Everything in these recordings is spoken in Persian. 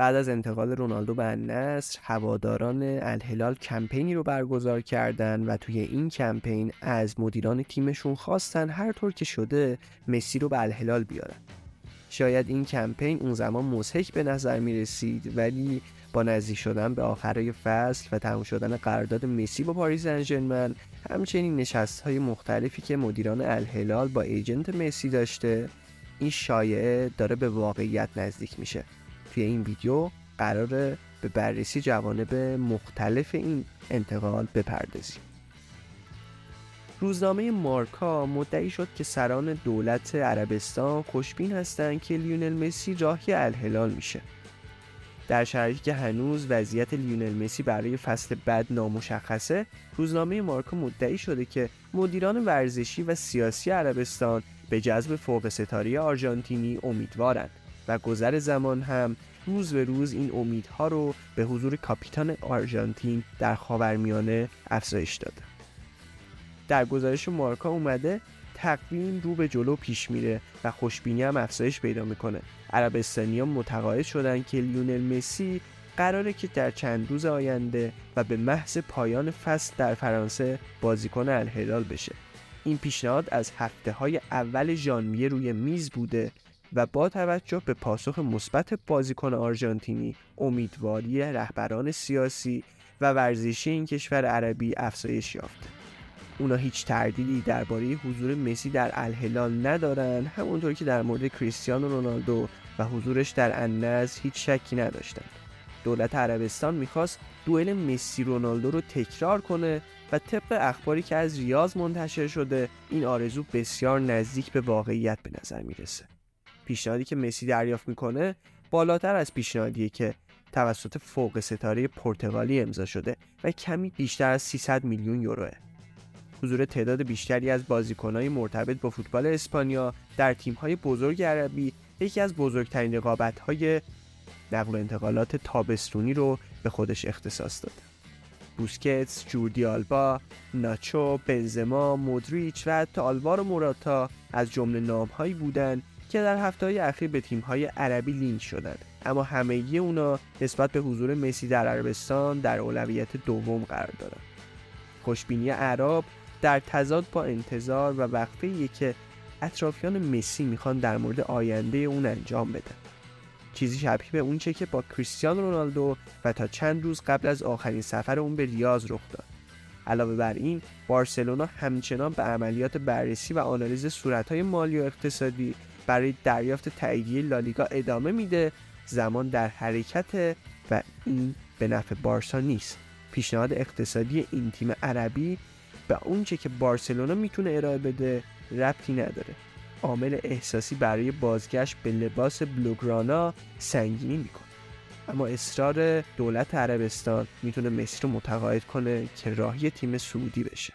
بعد از انتقال رونالدو به النصر، هواداران الهلال کمپینی رو برگزار کردن و توی این کمپین از مدیران تیمشون خواستن هر طور که شده مسی رو به الهلال بیارن. شاید این کمپین اون زمان مضحک به نظر می رسید، ولی با نزدیک شدن به آخرای فصل و تموم شدن قرارداد مسی با پاریس سن ژرمن، همچنین نشست‌های مختلفی که مدیران الهلال با ایجنت مسی داشته، این شایعه داره به واقعیت نزدیک میشه. توی این ویدیو قراره به بررسی جوانب مختلف این انتقال بپردازیم. روزنامه مارکا مدعی شد که سران دولت عربستان خوشبین هستند که لیونل مسی راهی الهلال میشه. در شرایطی که هنوز وضعیت لیونل مسی برای فصل بعد نامشخصه، روزنامه مارکا مدعی شده که مدیران ورزشی و سیاسی عربستان به جذب فوق ستاره آرژانتینی امیدوارند و گذر زمان هم روز به روز این امیدها رو به حضور کاپیتان آرژانتین در خاورمیانه افزایش داده. در گزارش مارکا اومده تقویم رو به جلو پیش میره و خوشبینی هم افزایش پیدا میکنه. عربستانیان متقاعد شدن که لیونل مسی قراره که در چند روز آینده و به محض پایان فصل در فرانسه بازیکن الهلال بشه. این پیشنهاد از هفته‌های اول ژانویه روی میز بوده و با توجه به پاسخ مثبت بازیکن آرژانتینی، امیدواری رهبران سیاسی و ورزشی این کشور عربی افزایش یافته. اونا هیچ تردیدی درباره حضور مسی در الهلال ندارن، همونطور که در مورد کریستیانو رونالدو و حضورش در النصر هیچ شکی نداشتن. دولت عربستان میخواست دوئل مسی رونالدو رو تکرار کنه و طبق اخباری که از ریاض منتشر شده این آرزو بسیار نزدیک به واقعیت به نظر میرسه. پیشنهادی که مسی دریافت میکنه بالاتر از پیشنهادیه که توسط فوق ستاره پرتغالی امضا شده و کمی بیشتر از 300 میلیون یوروه. حضور تعداد بیشتری از بازیکنان مرتبط با فوتبال اسپانیا در تیم‌های بزرگ عربی یکی از بزرگترین رقابت‌های نقل و انتقالات تابستونی رو به خودش اختصاص داده. بوسکتس، جوردی آلبا، ناچو، بنزما، مودریچ و حتی آلوارو موراتا از جمله نام‌هایی بودند که در هفته‌های اخیر به تیم‌های عربی لینک شدند، اما همگی اونا نسبت به حضور مسی در عربستان در اولویت دوم قرار دارند. خوشبینی اعراب در تضاد با انتظار و وقفه‌ای که اطرافیان مسی میخوان در مورد آینده اون انجام بدن. چیزی شبیه به اون چه که با کریستیانو رونالدو و تا چند روز قبل از آخرین سفر اون به ریاض رخ داد. علاوه بر این، بارسلونا همچنان به عملیات بررسی و آنالیز صورت‌های مالی و اقتصادی برای دریافت تاییدیه لالیگا ادامه میده. زمان در حرکت و این به نفع بارسا نیست. پیشنهاد اقتصادی این تیم عربی به اونچه که بارسلونا میتونه ارائه بده ربطی نداره. عامل احساسی برای بازگشت به لباس بلوگرانا سنگینی میکنه، اما اصرار دولت عربستان میتونه مسی رو متقاعد کنه که راهی تیم سعودی بشه.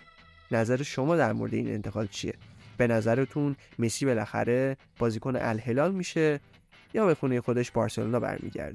نظر شما در مورد این انتقال چیه؟ به نظرتون مسی بالاخره بازیکن الهلال میشه یا به خونه خودش بارسلونا برمیگرده؟